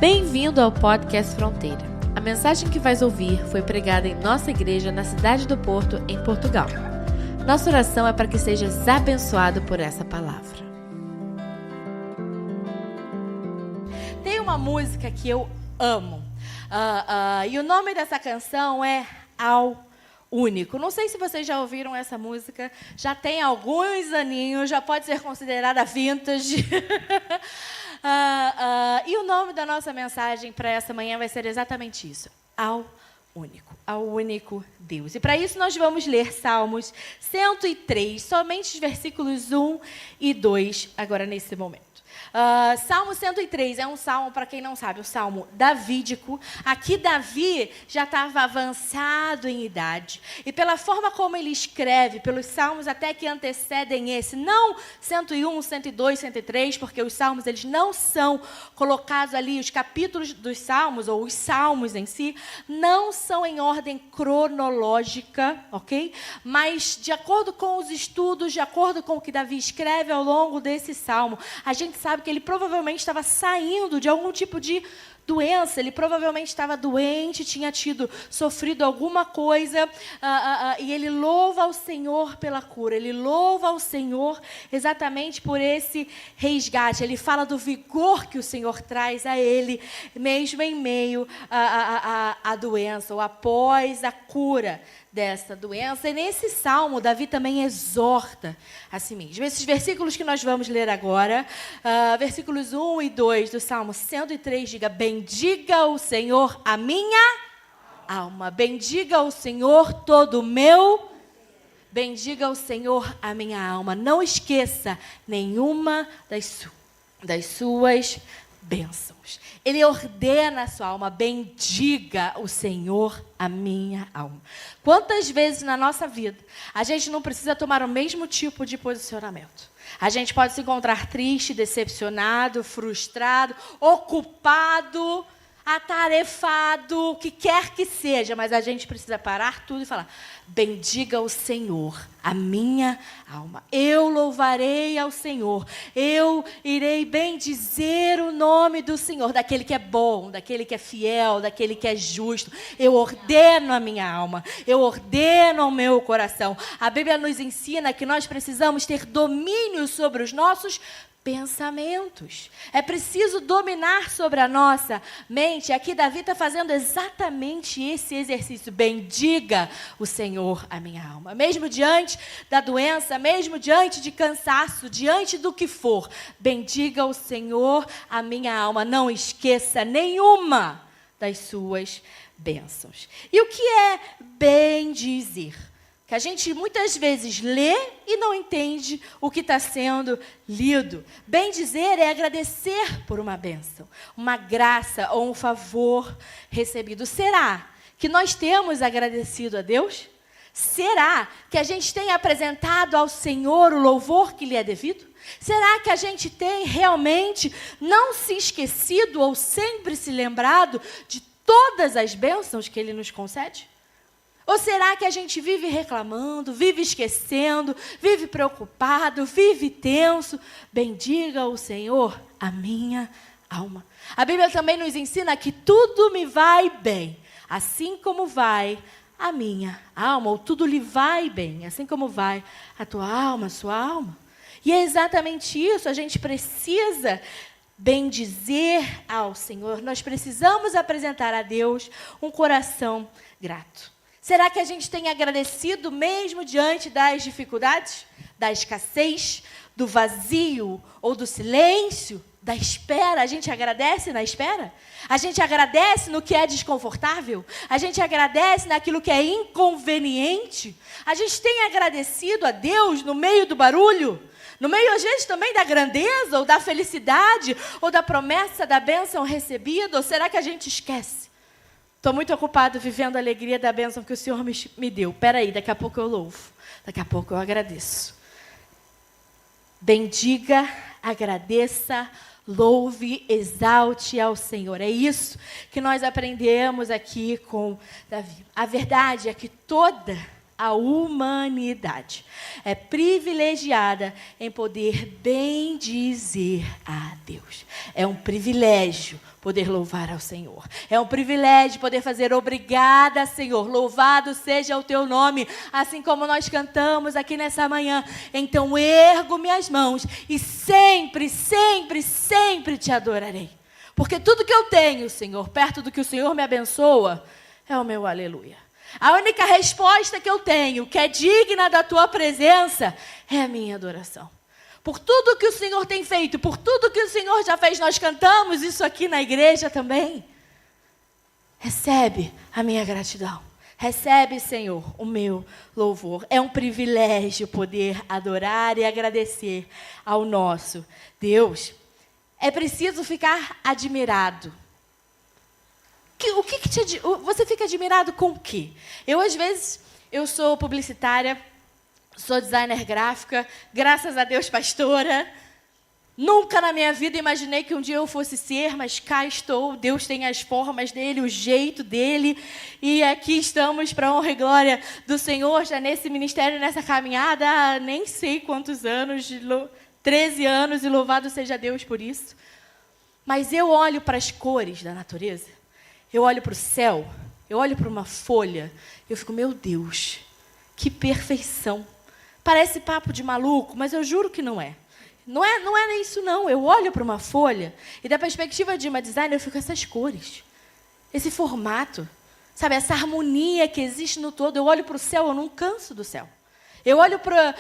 Bem-vindo ao Podcast Fronteira. A mensagem que vais ouvir foi pregada em nossa igreja na cidade do Porto, em Portugal. Nossa oração é para que sejas abençoado por essa palavra. Tem uma música que eu amo. E o nome dessa canção é Ao Único. Não sei se vocês já ouviram essa música. Já tem alguns aninhos, já pode ser considerada vintage. E o nome da nossa mensagem para essa manhã vai ser exatamente isso. Ao único Deus. E para isso nós vamos ler Salmos 103, somente os versículos 1 e 2, agora nesse momento. Salmo 103 é um salmo, para quem não sabe, um salmo davídico. Aqui Davi já estava avançado em idade. E pela forma como ele escreve, pelos salmos até que antecedem esse, não 101, 102, 103, porque os salmos eles não são colocados ali, os capítulos dos salmos, ou os salmos em si, não são em ordem cronológica, ok? Mas de acordo com os estudos, de acordo com o que Davi escreve ao longo desse salmo, a gente sabe que ele provavelmente estava saindo de algum tipo de doença, ele provavelmente estava doente, tinha sofrido alguma coisa, e ele louva ao Senhor pela cura, ele louva ao Senhor exatamente por esse resgate, ele fala do vigor que o Senhor traz a ele, mesmo em meio à doença, ou após a cura dessa doença. E nesse salmo, Davi também exorta a si mesmo. Esses versículos que nós vamos ler agora, versículos 1 e 2 do Salmo 103, diga: bendiga o Senhor a minha alma, bendiga o Senhor todo o meu, bendiga o Senhor a minha alma, não esqueça nenhuma das suas bênçãos. Ele ordena a sua alma: bendiga o Senhor a minha alma. Quantas vezes na nossa vida a gente não precisa tomar o mesmo tipo de posicionamento? A gente pode se encontrar triste, decepcionado, frustrado, ocupado, atarefado, o que quer que seja, mas a gente precisa parar tudo e falar: bendiga o Senhor a minha alma. Eu louvarei ao Senhor. Eu irei bendizer o nome do Senhor, daquele que é bom, daquele que é fiel, daquele que é justo. Eu ordeno a minha alma. Eu ordeno ao meu coração. A Bíblia nos ensina que nós precisamos ter domínio sobre os nossos pensamentos. É preciso dominar sobre a nossa mente. Aqui Davi está fazendo exatamente esse exercício. Bendiga o Senhor a minha alma. Mesmo diante da doença, mesmo diante de cansaço, diante do que for, bendiga o Senhor a minha alma. Não esqueça nenhuma das suas bênçãos. E o que é bendizer? Que a gente muitas vezes lê e não entende o que está sendo lido. Bem dizer é agradecer por uma bênção, uma graça ou um favor recebido. Será que nós temos agradecido a Deus? Será que a gente tem apresentado ao Senhor o louvor que lhe é devido? Será que a gente tem realmente não se esquecido ou sempre se lembrado de todas as bênçãos que Ele nos concede? Ou será que a gente vive reclamando, vive esquecendo, vive preocupado, vive tenso? Bendiga o Senhor a minha alma. A Bíblia também nos ensina que tudo me vai bem, assim como vai a minha alma, ou tudo lhe vai bem, assim como vai a tua alma, a sua alma. E é exatamente isso, a gente precisa bendizer ao Senhor, nós precisamos apresentar a Deus um coração grato. Será que a gente tem agradecido mesmo diante das dificuldades, da escassez, do vazio ou do silêncio, da espera? A gente agradece na espera? A gente agradece no que é desconfortável? A gente agradece naquilo que é inconveniente? A gente tem agradecido a Deus no meio do barulho? No meio, às vezes, também da grandeza ou da felicidade ou da promessa da bênção recebida? Ou será que a gente esquece? Estou muito ocupado vivendo a alegria da bênção que o Senhor me deu. Espera aí, daqui a pouco eu louvo. Daqui a pouco eu agradeço. Bendiga, agradeça, louve, exalte ao Senhor. É isso que nós aprendemos aqui com Davi. A verdade é que toda A humanidade é privilegiada em poder bendizer a Deus. É um privilégio poder louvar ao Senhor. É um privilégio poder fazer obrigada, Senhor. Louvado seja o teu nome, assim como nós cantamos aqui nessa manhã. Então ergo minhas mãos e sempre, sempre, sempre te adorarei. Porque tudo que eu tenho, Senhor, perto do que o Senhor me abençoa, é o meu aleluia. A única resposta que eu tenho, que é digna da tua presença, é a minha adoração. Por tudo que o Senhor tem feito, por tudo que o Senhor já fez, nós cantamos isso aqui na igreja também. Recebe a minha gratidão. Recebe, Senhor, o meu louvor. É um privilégio poder adorar e agradecer ao nosso Deus. É preciso ficar admirado. Você fica admirado com o quê? Às vezes, eu sou publicitária, sou designer gráfica, graças a Deus, pastora. Nunca na minha vida imaginei que um dia eu fosse ser, mas cá estou. Deus tem as formas dele, o jeito dele. E aqui estamos para a honra e glória do Senhor, já nesse ministério, nessa caminhada, há nem sei quantos anos, 13 anos, e louvado seja Deus por isso. Mas eu olho para as cores da natureza. Eu olho para o céu, eu olho para uma folha, eu fico, meu Deus, que perfeição. Parece papo de maluco, mas eu juro que não é. Não é isso não. Eu olho para uma folha e da perspectiva de uma designer eu fico, essas cores, esse formato, sabe, essa harmonia que existe no todo. Eu olho para o céu, eu não canso do céu. Eu olho para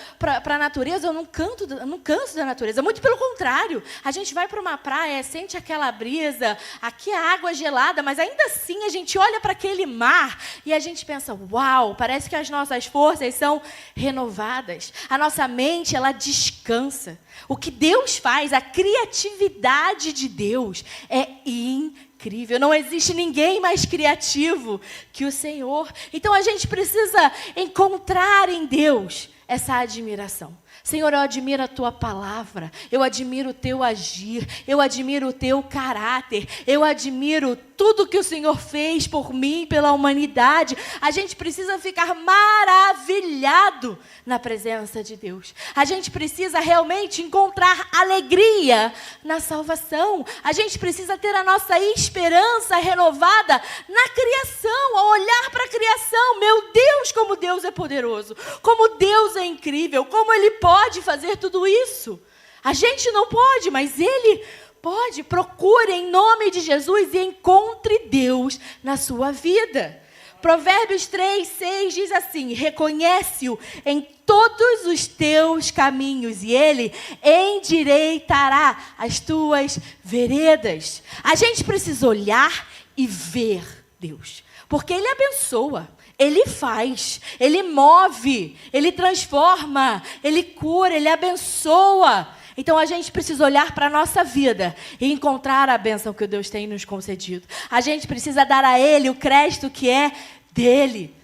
a natureza, eu não canso da natureza. Muito pelo contrário. A gente vai para uma praia, sente aquela brisa, aqui a água é gelada, mas ainda assim a gente olha para aquele mar e a gente pensa, uau, parece que as nossas forças são renovadas. A nossa mente, ela descansa. O que Deus faz, a criatividade de Deus é incrível. Não existe ninguém mais criativo que o Senhor. Então a gente precisa encontrar em Deus essa admiração. Senhor, eu admiro a tua palavra, eu admiro o teu agir, eu admiro o teu caráter, eu admiro tudo que o Senhor fez por mim, pela humanidade. A gente precisa ficar maravilhado na presença de Deus. A gente precisa realmente encontrar alegria na salvação. A gente precisa ter a nossa esperança renovada na criação, ao olhar para a criação. Meu Deus, como Deus é poderoso, como Deus é incrível, como Ele pode fazer tudo isso. A gente não pode, mas Ele pode. Procure em nome de Jesus e encontre Deus na sua vida. Provérbios 3:6 diz assim: reconhece-o em todos os teus caminhos e Ele endireitará as tuas veredas. A gente precisa olhar e ver Deus, porque Ele abençoa. Ele faz, Ele move, Ele transforma, Ele cura, Ele abençoa. Então a gente precisa olhar para a nossa vida e encontrar a bênção que Deus tem nos concedido. A gente precisa dar a Ele o crédito que é dele.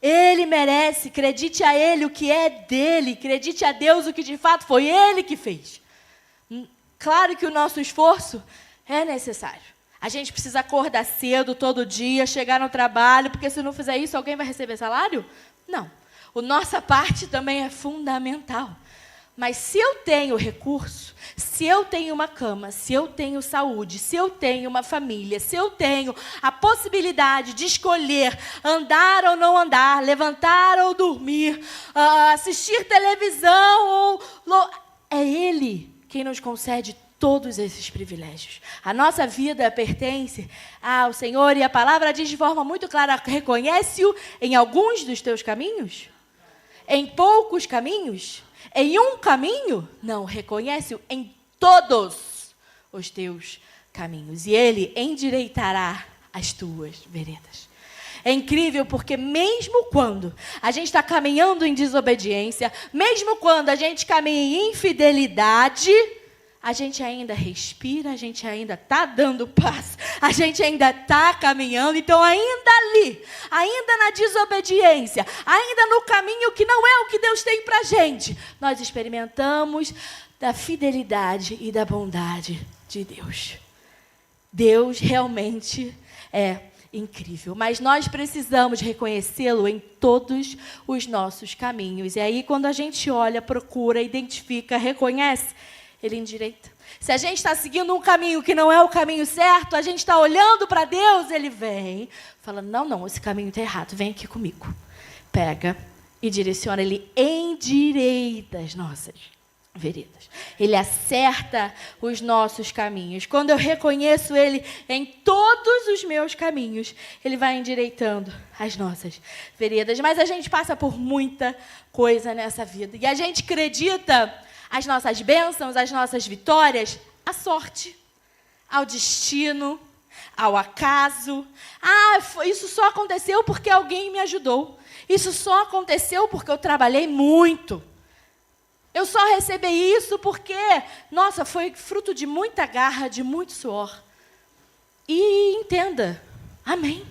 Ele merece, acredite a Ele o que é dele, acredite a Deus o que de fato foi Ele que fez. Claro que o nosso esforço é necessário. A gente precisa acordar cedo todo dia, chegar no trabalho, porque se não fizer isso, alguém vai receber salário? Não. A nossa parte também é fundamental. Mas se eu tenho recurso, se eu tenho uma cama, se eu tenho saúde, se eu tenho uma família, se eu tenho a possibilidade de escolher andar ou não andar, levantar ou dormir, assistir televisão, é Ele quem nos concede todos esses privilégios. A nossa vida pertence ao Senhor e a palavra diz de forma muito clara: reconhece-o em alguns dos teus caminhos? Em poucos caminhos? Em um caminho? Não, reconhece-o em todos os teus caminhos. E Ele endireitará as tuas veredas. É incrível porque mesmo quando a gente está caminhando em desobediência, mesmo quando a gente caminha em infidelidade, a gente ainda respira, a gente ainda está dando passo, a gente ainda está caminhando. Então, ainda ali, ainda na desobediência, ainda no caminho que não é o que Deus tem para a gente, nós experimentamos da fidelidade e da bondade de Deus. Deus realmente é incrível. Mas nós precisamos reconhecê-lo em todos os nossos caminhos. E aí, quando a gente olha, procura, identifica, reconhece, ele endireita. Se a gente está seguindo um caminho que não é o caminho certo, a gente está olhando para Deus, ele vem, falando, não, esse caminho está errado, vem aqui comigo. Pega e direciona, ele endireita as nossas veredas. Ele acerta os nossos caminhos. Quando eu reconheço ele em todos os meus caminhos, ele vai endireitando as nossas veredas. Mas a gente passa por muita coisa nessa vida. E a gente acredita as nossas bênçãos, as nossas vitórias, à sorte, ao destino, ao acaso. Isso só aconteceu porque alguém me ajudou. Isso só aconteceu porque eu trabalhei muito. Eu só recebi isso porque, nossa, foi fruto de muita garra, de muito suor. E entenda, amém.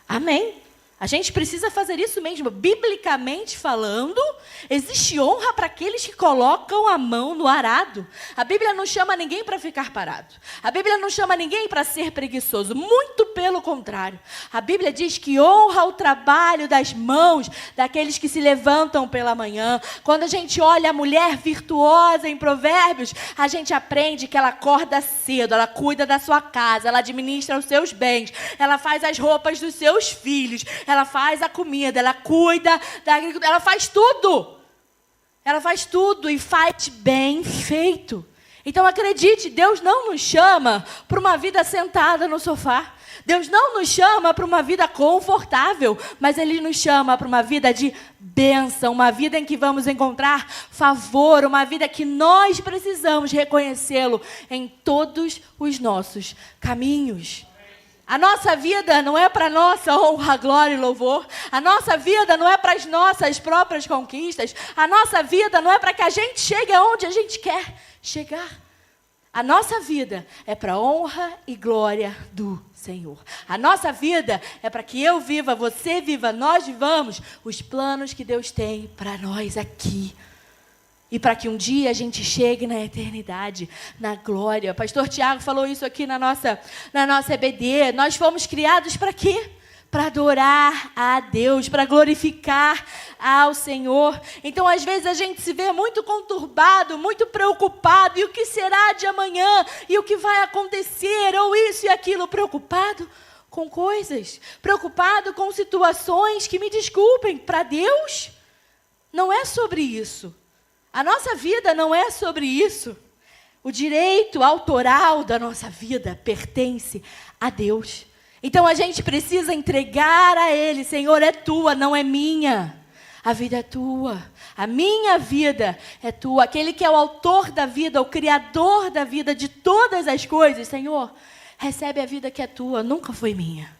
Amém. A gente precisa fazer isso mesmo. Biblicamente falando, existe honra para aqueles que colocam a mão no arado. A Bíblia não chama ninguém para ficar parado. A Bíblia não chama ninguém para ser preguiçoso. Muito pelo contrário. A Bíblia diz que honra o trabalho das mãos daqueles que se levantam pela manhã. Quando a gente olha a mulher virtuosa em Provérbios, a gente aprende que ela acorda cedo, ela cuida da sua casa, ela administra os seus bens, ela faz as roupas dos seus filhos, ela faz a comida, ela cuida da agricultura, ela faz tudo. Ela faz tudo e faz bem feito. Então acredite, Deus não nos chama para uma vida sentada no sofá. Deus não nos chama para uma vida confortável, mas Ele nos chama para uma vida de bênção, uma vida em que vamos encontrar favor, uma vida que nós precisamos reconhecê-lo em todos os nossos caminhos. A nossa vida não é para nossa honra, glória e louvor. A nossa vida não é para as nossas próprias conquistas. A nossa vida não é para que a gente chegue aonde a gente quer chegar. A nossa vida é para a honra e glória do Senhor. A nossa vida é para que eu viva, você viva, nós vivamos os planos que Deus tem para nós aqui. E para que um dia a gente chegue na eternidade, na glória. O pastor Tiago falou isso aqui na nossa EBD. Nós fomos criados para quê? Para adorar a Deus, para glorificar ao Senhor. Então, às vezes, a gente se vê muito conturbado, muito preocupado. E o que será de amanhã? E o que vai acontecer? Ou isso e aquilo. Preocupado com coisas. Preocupado com situações que, me desculpem, para Deus não é sobre isso. A nossa vida não é sobre isso. O direito autoral da nossa vida pertence a Deus. Então a gente precisa entregar a Ele. Senhor, é tua, não é minha. A vida é tua. A minha vida é tua. Aquele que é o autor da vida, o criador da vida, de todas as coisas. Senhor, recebe a vida que é tua, nunca foi minha.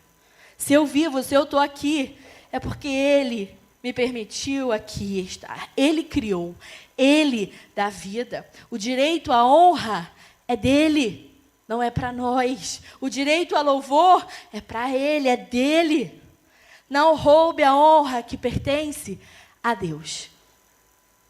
Se eu vivo, se eu estou aqui, é porque Ele me permitiu aqui estar. Ele criou. Ele dá vida. O direito à honra é dele, não é para nós. O direito a louvor é para Ele, é dele. Não roube a honra que pertence a Deus.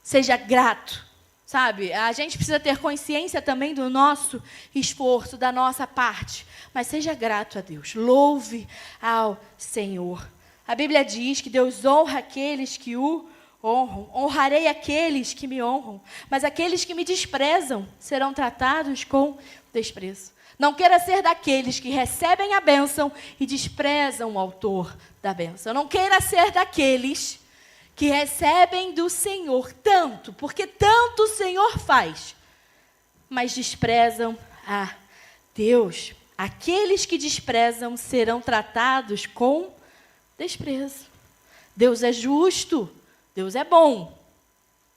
Seja grato, sabe? A gente precisa ter consciência também do nosso esforço, da nossa parte. Mas seja grato a Deus. Louve ao Senhor. A Bíblia diz que Deus honra aqueles que o honram. Honrarei aqueles que me honram, mas aqueles que me desprezam serão tratados com desprezo. Não queira ser daqueles que recebem a bênção e desprezam o autor da bênção. Não queira ser daqueles que recebem do Senhor tanto, porque tanto o Senhor faz, mas desprezam a Deus. Aqueles que desprezam serão tratados com desprezo. Deus é justo. Deus é bom,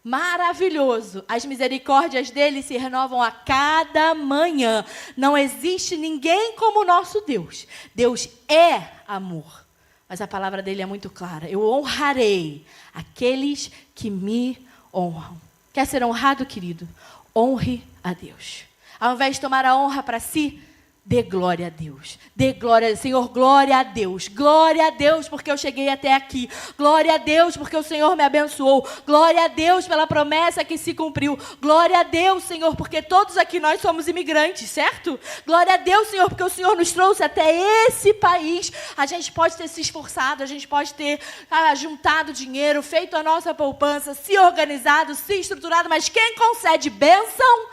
maravilhoso. As misericórdias dele se renovam a cada manhã. Não existe ninguém como o nosso Deus. Deus é amor. Mas a palavra dele é muito clara. Eu honrarei aqueles que me honram. Quer ser honrado, querido? Honre a Deus. Ao invés de tomar a honra para si, Dê glória a Deus. Dê glória, Senhor, glória a Deus. Glória a Deus porque eu cheguei até aqui. Glória a Deus porque o Senhor me abençoou. Glória a Deus pela promessa que se cumpriu. Glória a Deus, Senhor, porque todos aqui nós somos imigrantes, certo? Glória a Deus, Senhor, porque o Senhor nos trouxe até esse país. A gente pode ter se esforçado, a gente pode ter juntado dinheiro, feito a nossa poupança, se organizado, se estruturado, mas quem concede bênção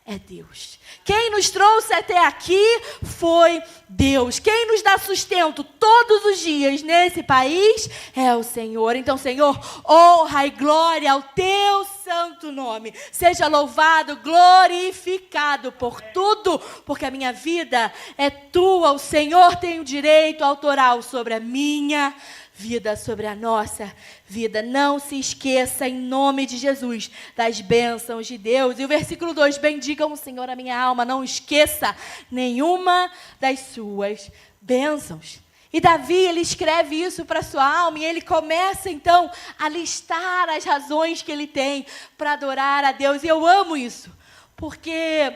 é Deus. Quem nos trouxe até aqui foi Deus. Quem nos dá sustento todos os dias nesse país é o Senhor. Então, Senhor, honra e glória ao teu santo nome. Seja louvado, glorificado por tudo, porque a minha vida é tua. O Senhor tem o direito autoral sobre a minha vida, sobre a nossa vida. Não se esqueça, em nome de Jesus, das bênçãos de Deus. E o versículo 2, bendigam o Senhor a minha alma, não esqueça nenhuma das suas bênçãos. E Davi, ele escreve isso para sua alma e ele começa então a listar as razões que ele tem para adorar a Deus. E eu amo isso, porque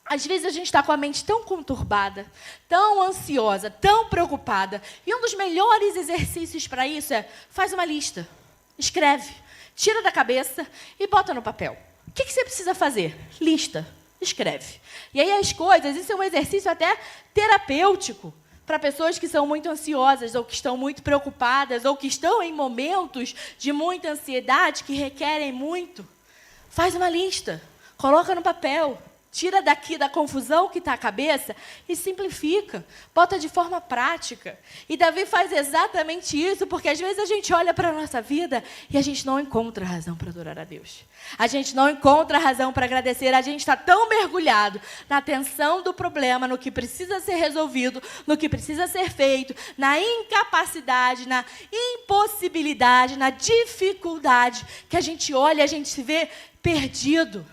às vezes a gente está com a mente tão conturbada, tão ansiosa, tão preocupada. E um dos melhores exercícios para isso é, faz uma lista, escreve, tira da cabeça e bota no papel. O que você precisa fazer? Lista, escreve. E aí as coisas, isso é um exercício até terapêutico para pessoas que são muito ansiosas, ou que estão muito preocupadas, ou que estão em momentos de muita ansiedade, que requerem muito. Faz uma lista, coloca no papel. Tira daqui da confusão que está a cabeça e simplifica. Bota de forma prática. E Davi faz exatamente isso, porque às vezes a gente olha para a nossa vida e a gente não encontra razão para adorar a Deus. A gente não encontra razão para agradecer. A gente está tão mergulhado na tensão do problema, no que precisa ser resolvido, no que precisa ser feito, na incapacidade, na impossibilidade, na dificuldade, que a gente olha e a gente se vê perdido.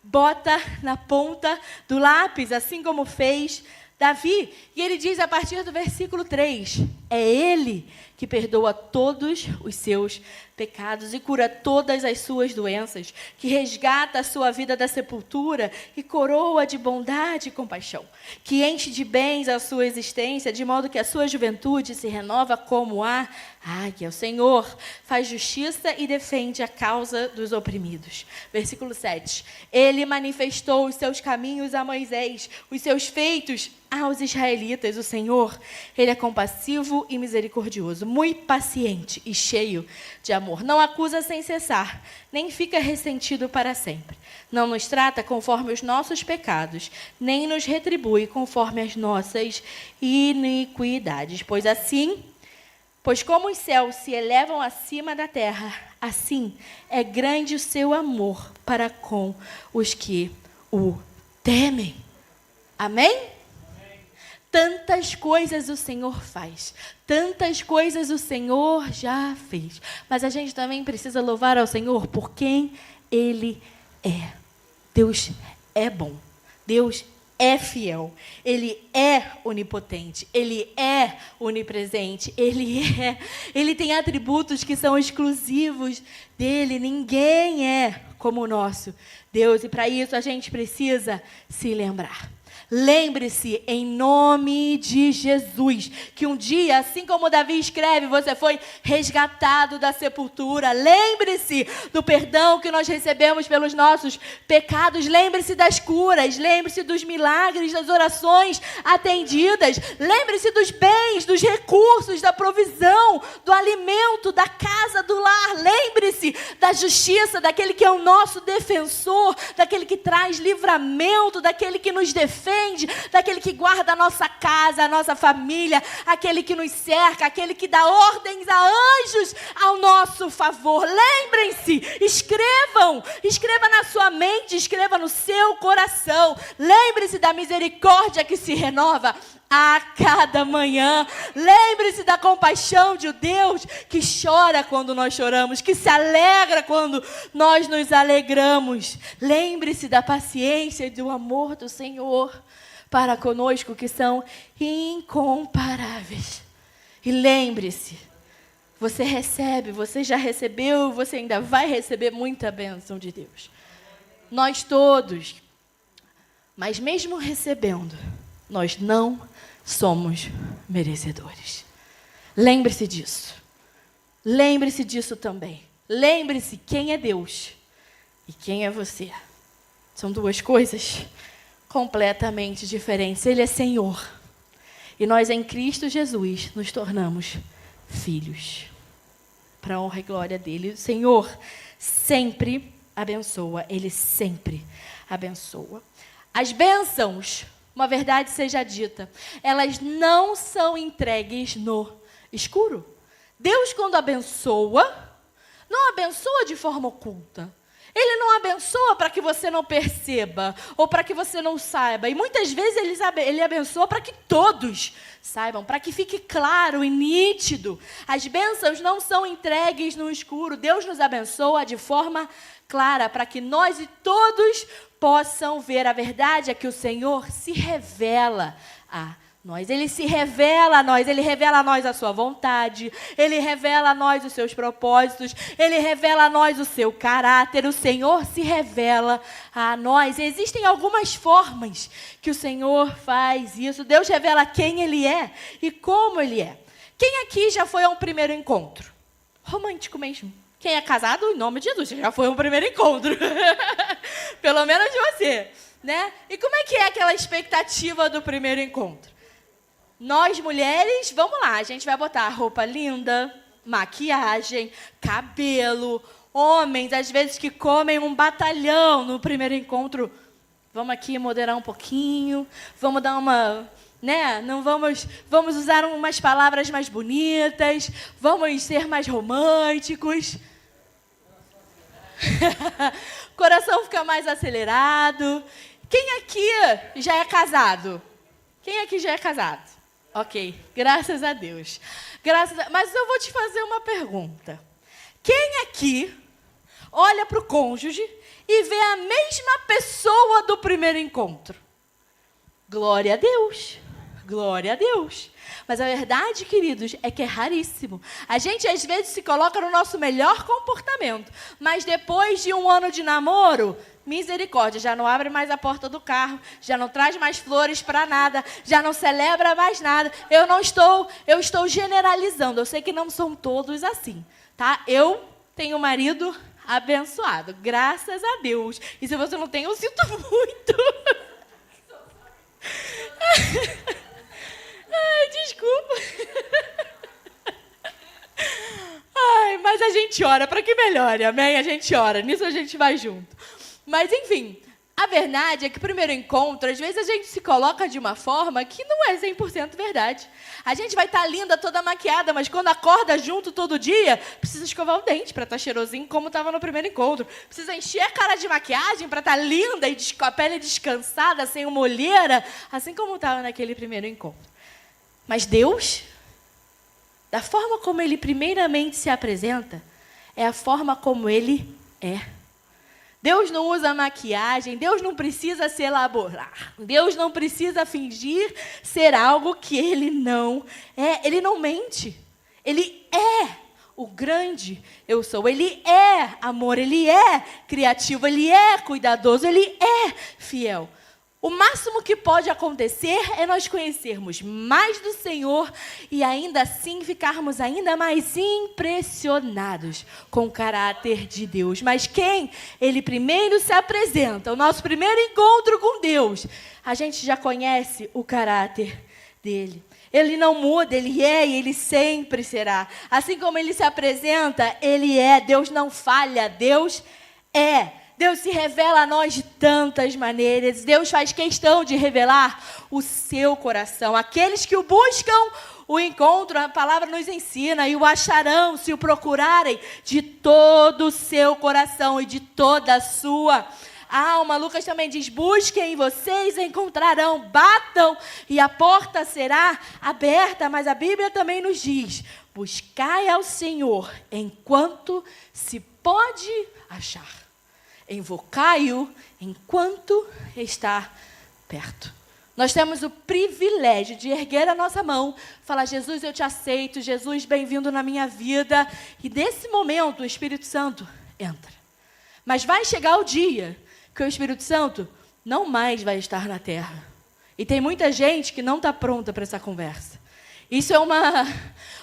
Bota na ponta do lápis, assim como fez Davi. E ele diz a partir do versículo 3, é Ele que perdoa todos os seus pecados e cura todas as suas doenças, que resgata a sua vida da sepultura e coroa de bondade e compaixão, que enche de bens a sua existência, de modo que a sua juventude se renova como a águia. O Senhor faz justiça e defende a causa dos oprimidos. Versículo 7. Ele manifestou os seus caminhos a Moisés, os seus feitos aos israelitas. O Senhor, Ele é compassivo e misericordioso, muito paciente e cheio de amor. Não acusa sem cessar, nem fica ressentido para sempre. Não nos trata conforme os nossos pecados, nem nos retribui conforme as nossas iniquidades. Pois como os céus se elevam acima da terra, assim é grande o seu amor para com os que o temem. Amém? Tantas coisas o Senhor faz, tantas coisas o Senhor já fez. Mas a gente também precisa louvar ao Senhor por quem Ele é. Deus é bom, Deus é fiel, Ele é onipotente, Ele é onipresente, Ele tem atributos que são exclusivos dEle. Ninguém é como o nosso Deus. E para isso a gente precisa se lembrar. Lembre-se, em nome de Jesus, que um dia, assim como Davi escreve, você foi resgatado da sepultura. Lembre-se do perdão que nós recebemos pelos nossos pecados. Lembre-se das curas. Lembre-se dos milagres, das orações atendidas. Lembre-se dos bens, dos recursos, da provisão, do alimento, da casa, do lar. Lembre-se da justiça, daquele que é o nosso defensor, daquele que traz livramento, daquele que nos defende, daquele que guarda a nossa casa, a nossa família, aquele que nos cerca, aquele que dá ordens a anjos ao nosso favor. Lembrem-se, escreva na sua mente, escreva no seu coração. Lembre-se da misericórdia que se renova a cada manhã. Lembre-se da compaixão de Deus que chora quando nós choramos, que se alegra quando nós nos alegramos. Lembre-se da paciência e do amor do Senhor para conosco, que são incomparáveis. E lembre-se, você recebe, você já recebeu, você ainda vai receber muita bênção de Deus. Nós todos. Mas mesmo recebendo, Nós não somos merecedores. Lembre-se disso. Lembre-se disso também. Lembre-se quem é Deus e quem é você. São duas coisas completamente diferentes. Ele é Senhor. E nós, em Cristo Jesus, nos tornamos filhos. Para a honra e glória dele. O Senhor sempre abençoa. Ele sempre abençoa. As bênçãos, uma verdade seja dita, elas não são entregues no escuro. Deus, quando abençoa, não abençoa de forma oculta. Ele não abençoa para que você não perceba ou para que você não saiba. E muitas vezes ele abençoa para que todos saibam, para que fique claro e nítido. As bênçãos não são entregues no escuro. Deus nos abençoa de forma clara para que nós e todos possam ver. A verdade é que o Senhor se revela a nós. Ele se revela a nós, Ele revela a nós a sua vontade, Ele revela a nós os seus propósitos, Ele revela a nós o seu caráter. O Senhor se revela a nós. Existem algumas formas que o Senhor faz isso. Deus revela quem Ele é e como Ele é. Quem aqui já foi a um primeiro encontro? Romântico mesmo. Quem é casado, em nome de Jesus, já foi a um primeiro encontro. Pelo menos de você, né? E como é que é aquela expectativa do primeiro encontro? Nós, mulheres, vamos lá, a gente vai botar roupa linda, maquiagem, cabelo. Homens, às vezes, que comem um batalhão no primeiro encontro. Vamos aqui moderar um pouquinho, vamos dar uma, né? Não vamos usar umas palavras mais bonitas, vamos ser mais românticos. Coração fica mais acelerado. Quem aqui já é casado? Quem aqui já é casado? Ok, graças a Deus. Mas eu vou te fazer uma pergunta. Quem aqui olha para o cônjuge e vê a mesma pessoa do primeiro encontro? Glória a Deus. Glória a Deus. Mas a verdade, queridos, é que é raríssimo. A gente, às vezes, se coloca no nosso melhor comportamento. Mas depois de um ano de namoro, misericórdia, já não abre mais a porta do carro, já não traz mais flores para nada, já não celebra mais nada. Eu estou generalizando. Eu sei que não são todos assim, tá? Eu tenho um marido abençoado, graças a Deus. E se você não tem, eu sinto muito. Ai, desculpa. Ai, mas a gente ora para que melhore, amém? A gente ora, nisso a gente vai junto. Mas, enfim, a verdade é que o primeiro encontro, às vezes a gente se coloca de uma forma que não é 100% verdade. A gente vai estar linda, toda maquiada, mas quando acorda junto todo dia, precisa escovar o dente para estar cheirosinho como estava no primeiro encontro. Precisa encher a cara de maquiagem para estar linda e com a pele descansada, sem uma olheira, assim como estava naquele primeiro encontro. Mas Deus, da forma como Ele primeiramente se apresenta, é a forma como Ele é. Deus não usa maquiagem, Deus não precisa se elaborar, Deus não precisa fingir ser algo que Ele não é. Ele não mente, Ele é o grande eu sou, Ele é amor, Ele é criativo, Ele é cuidadoso, Ele é fiel. O máximo que pode acontecer é nós conhecermos mais do Senhor e ainda assim ficarmos ainda mais impressionados com o caráter de Deus. Mas quem Ele primeiro se apresenta, o nosso primeiro encontro com Deus, a gente já conhece o caráter dele. Ele não muda, Ele é e Ele sempre será. Assim como Ele se apresenta, Ele é. Deus não falha, Deus é. Deus se revela a nós de tantas maneiras. Deus faz questão de revelar o seu coração. Aqueles que o buscam, o encontram, a palavra nos ensina, e o acharão se o procurarem de todo o seu coração e de toda a sua alma. Lucas também diz: busquem e vocês encontrarão, batam e a porta será aberta. Mas a Bíblia também nos diz: buscai ao Senhor enquanto se pode achar. Invocai-o enquanto está perto. Nós temos o privilégio de erguer a nossa mão, falar: Jesus, eu te aceito, Jesus, bem-vindo na minha vida. E nesse momento o Espírito Santo entra. Mas vai chegar o dia que o Espírito Santo não mais vai estar na terra. E tem muita gente que não está pronta para essa conversa. Isso é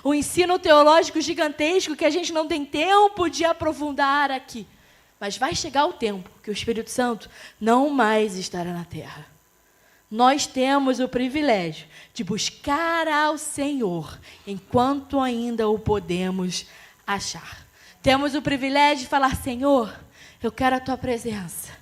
um ensino teológico gigantesco que a gente não tem tempo de aprofundar aqui. Mas vai chegar o tempo que o Espírito Santo não mais estará na terra. Nós temos o privilégio de buscar ao Senhor enquanto ainda o podemos achar. Temos o privilégio de falar: Senhor, eu quero a Tua presença.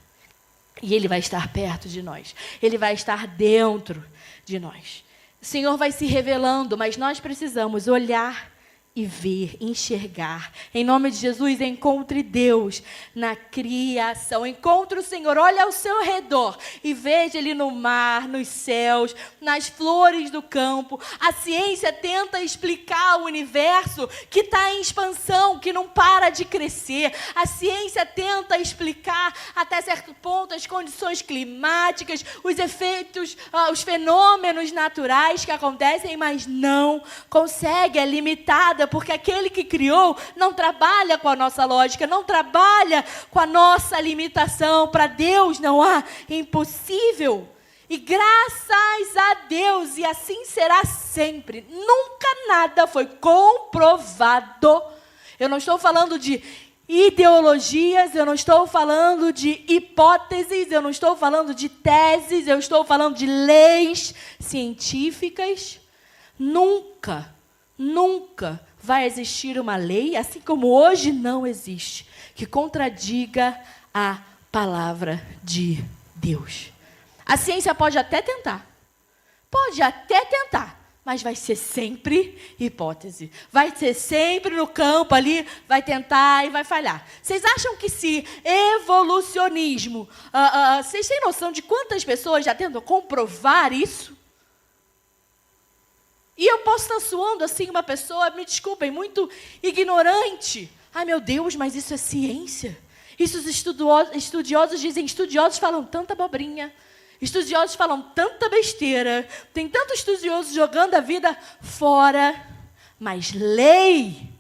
E Ele vai estar perto de nós. Ele vai estar dentro de nós. O Senhor vai se revelando, mas nós precisamos olhar e ver, enxergar. Em nome de Jesus, encontre Deus na criação. Encontre o Senhor, olha ao seu redor e veja Ele no mar, nos céus, nas flores do campo. A ciência tenta explicar o universo que está em expansão, que não para de crescer. A ciência tenta explicar até certo ponto as condições climáticas, os efeitos, os fenômenos naturais que acontecem, mas não consegue, é limitada, porque aquele que criou não trabalha com a nossa lógica, não trabalha com a nossa limitação. Para Deus não há impossível. E graças a Deus, e assim será sempre, nunca nada foi comprovado. Eu não estou falando de ideologias, eu não estou falando de hipóteses, eu não estou falando de teses, eu estou falando de leis científicas. Nunca vai existir uma lei, assim como hoje não existe, que contradiga a palavra de Deus. A ciência pode até tentar, mas vai ser sempre hipótese. Vai ser sempre no campo ali, vai tentar e vai falhar. Vocês acham que se evolucionismo... vocês têm noção de quantas pessoas já tentam comprovar isso? E eu posso estar soando assim uma pessoa, me desculpem, muito ignorante. Ai, meu Deus, mas isso é ciência? Isso os estudiosos dizem, estudiosos falam tanta abobrinha, estudiosos falam tanta besteira, tem tanto estudioso jogando a vida fora, mas lei,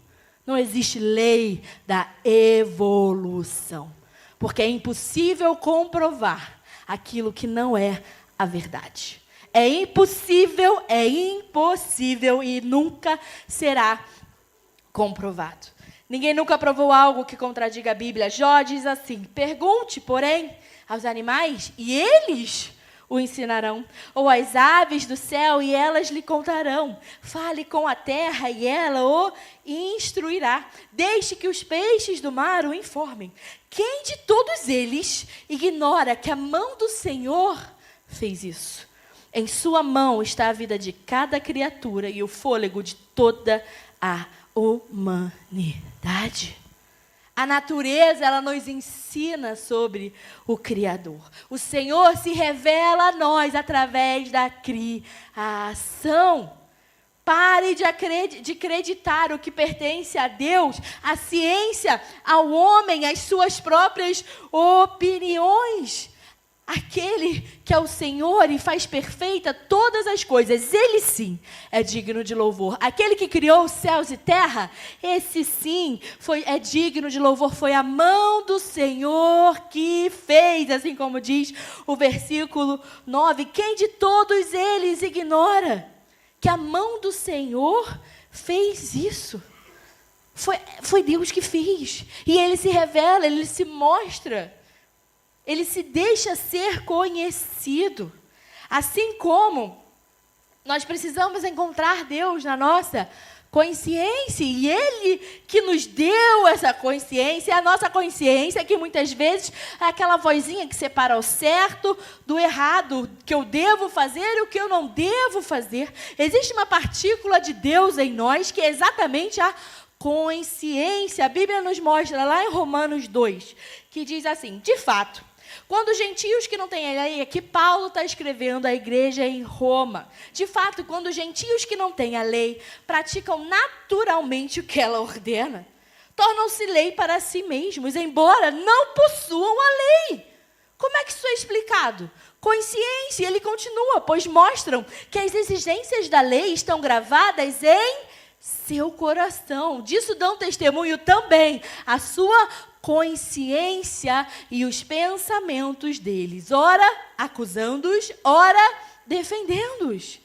não existe lei da evolução, porque é impossível comprovar aquilo que não é a verdade. É impossível e nunca será comprovado. Ninguém nunca provou algo que contradiga a Bíblia. Jó diz assim: pergunte, porém, aos animais, e eles o ensinarão, ou às aves do céu, e elas lhe contarão. Fale com a terra, e ela o instruirá. Deixe que os peixes do mar o informem. Quem de todos eles ignora que a mão do Senhor fez isso? Em sua mão está a vida de cada criatura e o fôlego de toda a humanidade. A natureza, ela nos ensina sobre o Criador. O Senhor se revela a nós através da criação. Pare de acreditar o que pertence a Deus, a ciência, ao homem, as suas próprias opiniões. Aquele que é o Senhor e faz perfeita todas as coisas, Ele sim é digno de louvor. Aquele que criou os céus e terra, esse sim é digno de louvor. Foi a mão do Senhor que fez, assim como diz o versículo 9. Quem de todos eles ignora que a mão do Senhor fez isso? Foi Deus que fez. E Ele se revela, Ele se mostra. Ele se deixa ser conhecido. Assim como nós precisamos encontrar Deus na nossa consciência. E Ele que nos deu essa consciência, a nossa consciência que muitas vezes é aquela vozinha que separa o certo do errado, o que eu devo fazer e o que eu não devo fazer. Existe uma partícula de Deus em nós que é exatamente a consciência. A Bíblia nos mostra lá em Romanos 2, que diz assim: de fato, quando os gentios que não têm a lei, aqui Paulo está escrevendo à igreja em Roma. De fato, quando os gentios que não têm a lei praticam naturalmente o que ela ordena, tornam-se lei para si mesmos, embora não possuam a lei. Como é que isso é explicado? Consciência, ele continua, pois mostram que as exigências da lei estão gravadas em seu coração. Disso dão testemunho também a sua consciência e os pensamentos deles, ora acusando-os, ora defendendo-os.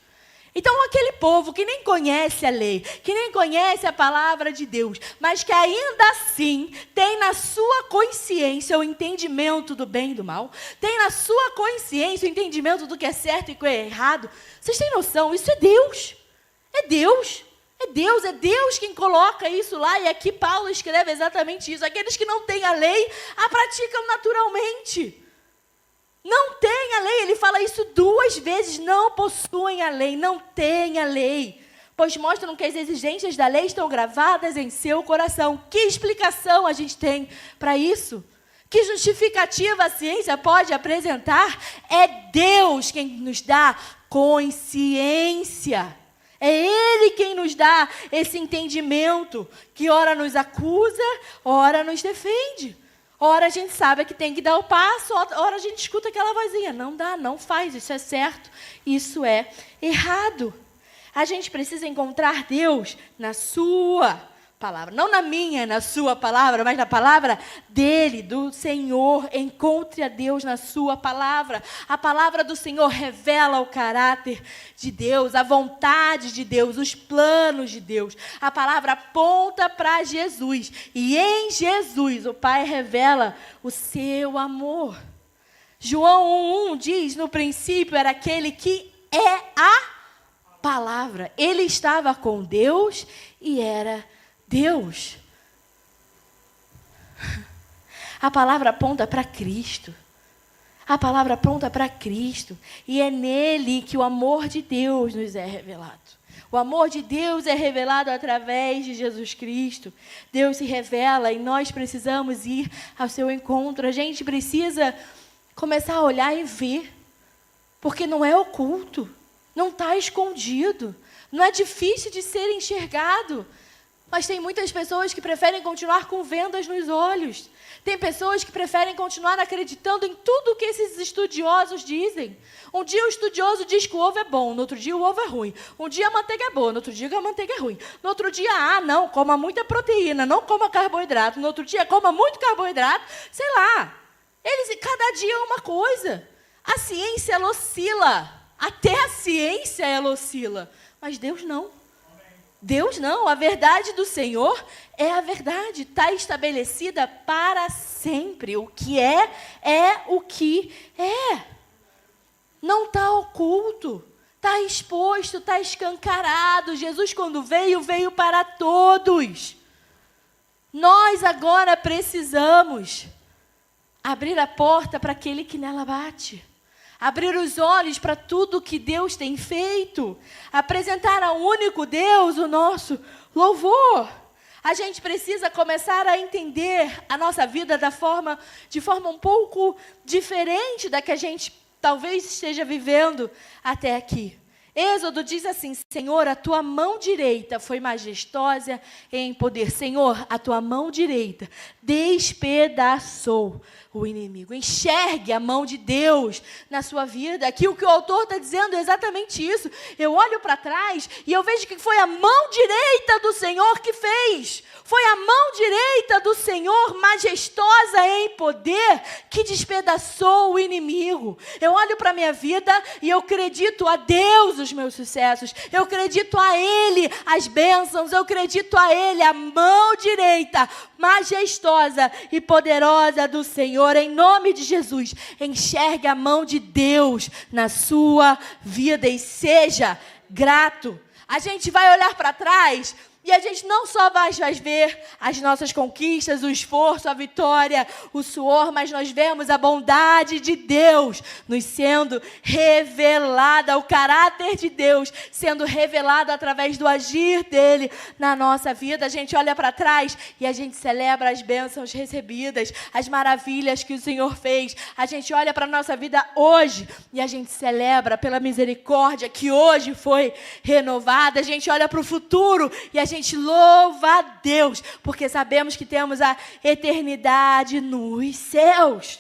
Então, aquele povo que nem conhece a lei, que nem conhece a palavra de Deus, mas que ainda assim tem na sua consciência o entendimento do bem e do mal, tem na sua consciência o entendimento do que é certo e que é errado. Vocês têm noção? Isso é Deus. É Deus. É Deus quem coloca isso lá. E aqui Paulo escreve exatamente isso. Aqueles que não têm a lei, a praticam naturalmente. Não tem a lei, ele fala isso 2 vezes, não possuem a lei, não têm a lei, pois mostram que as exigências da lei estão gravadas em seu coração. Que explicação a gente tem para isso? Que justificativa a ciência pode apresentar? É Deus quem nos dá consciência. É Ele quem nos dá esse entendimento, que ora nos acusa, ora nos defende. Ora a gente sabe que tem que dar o passo, ora a gente escuta aquela vozinha. Não dá, não faz, isso é certo, isso é errado. A gente precisa encontrar Deus na sua palavra. Não na minha, na sua palavra, mas na palavra dele, do Senhor. Encontre a Deus na sua palavra. A palavra do Senhor revela o caráter de Deus, a vontade de Deus, os planos de Deus. A palavra aponta para Jesus. E em Jesus o Pai revela o seu amor. João 1:1 diz, no princípio era aquele que é a palavra. Ele estava com Deus e era Deus. A palavra aponta para Cristo. A palavra aponta para Cristo. E é nele que o amor de Deus nos é revelado. O amor de Deus é revelado através de Jesus Cristo. Deus se revela e nós precisamos ir ao seu encontro. A gente precisa começar a olhar e ver. Porque não é oculto. Não está escondido. Não é difícil de ser enxergado. Mas tem muitas pessoas que preferem continuar com vendas nos olhos. Tem pessoas que preferem continuar acreditando em tudo o que esses estudiosos dizem. Um dia o estudioso diz que o ovo é bom, no outro dia o ovo é ruim. Um dia a manteiga é boa, no outro dia a manteiga é ruim. No outro dia, não, coma muita proteína, não coma carboidrato. No outro dia, coma muito carboidrato. Sei lá. Cada dia é uma coisa. A ciência, ela oscila. Até a ciência, ela oscila. Mas Deus não. Deus não, a verdade do Senhor é a verdade, está estabelecida para sempre. O que é o que é. Não está oculto, está exposto, está escancarado. Jesus, quando veio, veio para todos. Nós agora precisamos abrir a porta para aquele que nela bate. Abrir os olhos para tudo que Deus tem feito. Apresentar ao único Deus o nosso louvor. A gente precisa começar a entender a nossa vida de forma um pouco diferente da que a gente talvez esteja vivendo até aqui. Êxodo diz assim, Senhor, a tua mão direita foi majestosa em poder. Senhor, a tua mão direita despedaçou o inimigo. Enxergue a mão de Deus na sua vida. Aqui o que o autor está dizendo é exatamente isso. Eu olho para trás e eu vejo que foi a mão direita do Senhor que fez. Foi a mão direita do Senhor, majestosa em poder, que despedaçou o inimigo. Eu olho para a minha vida e eu acredito a Deus os meus sucessos. Eu acredito a Ele as bênçãos. Eu acredito a Ele a mão direita, majestosa e poderosa do Senhor. Em nome de Jesus, enxergue a mão de Deus na sua vida e seja grato. A gente vai olhar para trás e a gente não só vai ver as nossas conquistas, o esforço, a vitória, o suor, mas nós vemos a bondade de Deus nos sendo revelada, o caráter de Deus sendo revelado através do agir dele na nossa vida. A gente olha para trás e a gente celebra as bênçãos recebidas, as maravilhas que o Senhor fez. A gente olha para a nossa vida hoje e a gente celebra pela misericórdia que hoje foi renovada. A gente olha para o futuro e a gente louva a Deus, porque sabemos que temos a eternidade nos céus.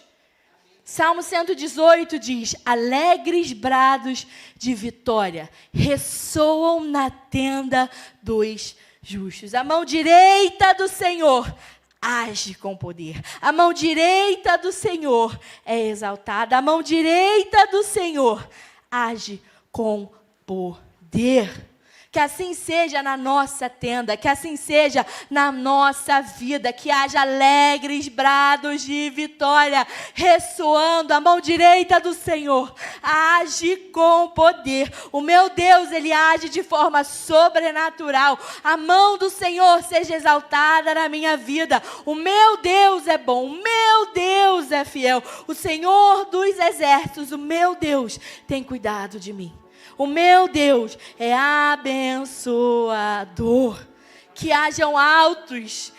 Salmo 118 diz, alegres brados de vitória ressoam na tenda dos justos. A mão direita do Senhor age com poder. A mão direita do Senhor é exaltada. A mão direita do Senhor age com poder. Que assim seja na nossa tenda, que assim seja na nossa vida, que haja alegres brados de vitória, ressoando a mão direita do Senhor, age com poder. O meu Deus, Ele age de forma sobrenatural. A mão do Senhor seja exaltada na minha vida. O meu Deus é bom, o meu Deus é fiel. O Senhor dos exércitos, o meu Deus, tem cuidado de mim. O meu Deus é abençoador. Que hajam altos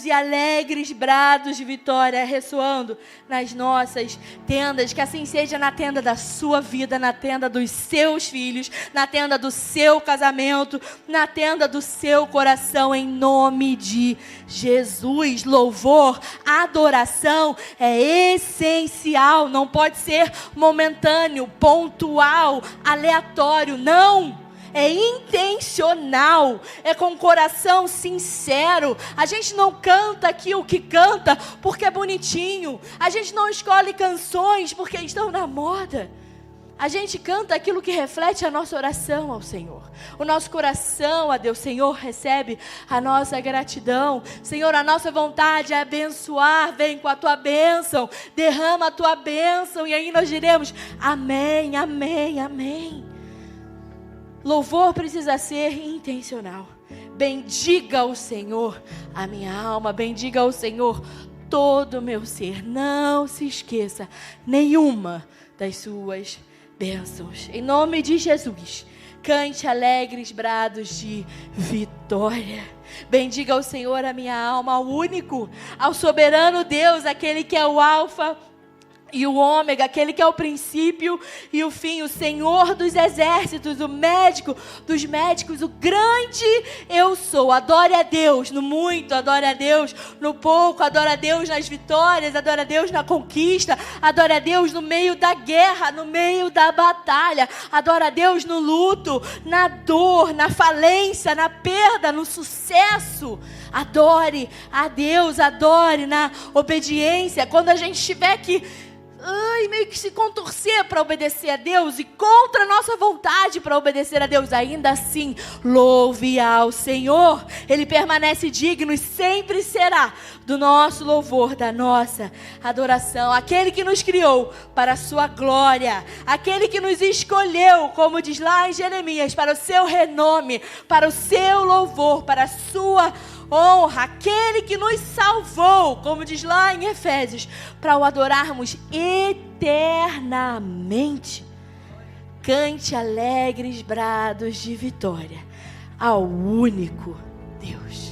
e alegres brados de vitória ressoando nas nossas tendas. Que assim seja na tenda da sua vida, na tenda dos seus filhos, na tenda do seu casamento, na tenda do seu coração, em nome de Jesus. Louvor, adoração é essencial, não pode ser momentâneo, pontual, aleatório, não. É intencional, é com o coração sincero. A gente não canta aqui o que canta porque é bonitinho. A gente não escolhe canções porque estão na moda. A gente canta aquilo que reflete a nossa oração ao Senhor. O nosso coração a Deus. Senhor, recebe a nossa gratidão. Senhor, a nossa vontade é abençoar. Vem com a tua bênção. Derrama a tua bênção. E aí nós diremos amém, amém, amém. Louvor precisa ser intencional. Bendiga o Senhor a minha alma, bendiga o Senhor todo o meu ser. Não se esqueça nenhuma das suas bênçãos. Em nome de Jesus, cante alegres brados de vitória. Bendiga o Senhor a minha alma, ao único, ao soberano Deus, aquele que é o Alfa e o ômega, aquele que é o princípio e o fim, o Senhor dos exércitos, o médico dos médicos, o grande eu sou. Adore a Deus no muito, adore a Deus no pouco, adore a Deus nas vitórias, adore a Deus na conquista, adore a Deus no meio da guerra, no meio da batalha, adore a Deus no luto, na dor, na falência, na perda, no sucesso. Adore a Deus, adore na obediência. Quando a gente tiver que meio que se contorcer para obedecer a Deus e contra a nossa vontade para obedecer a Deus, ainda assim, louve ao Senhor. Ele permanece digno e sempre será do nosso louvor, da nossa adoração. Aquele que nos criou para a sua glória, aquele que nos escolheu, como diz lá em Jeremias, para o seu renome, para o seu louvor, para a sua honra, aquele que nos salvou, como diz lá em Efésios, para o adorarmos eternamente. Cante alegres brados de vitória ao único Deus.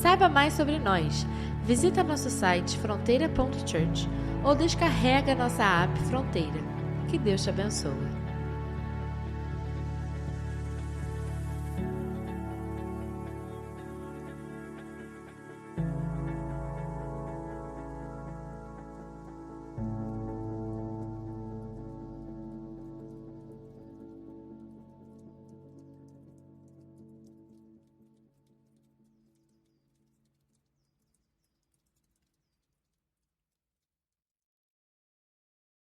Saiba mais sobre nós. Visita nosso site fronteira.church ou descarrega nossa app Fronteira. Que Deus te abençoe.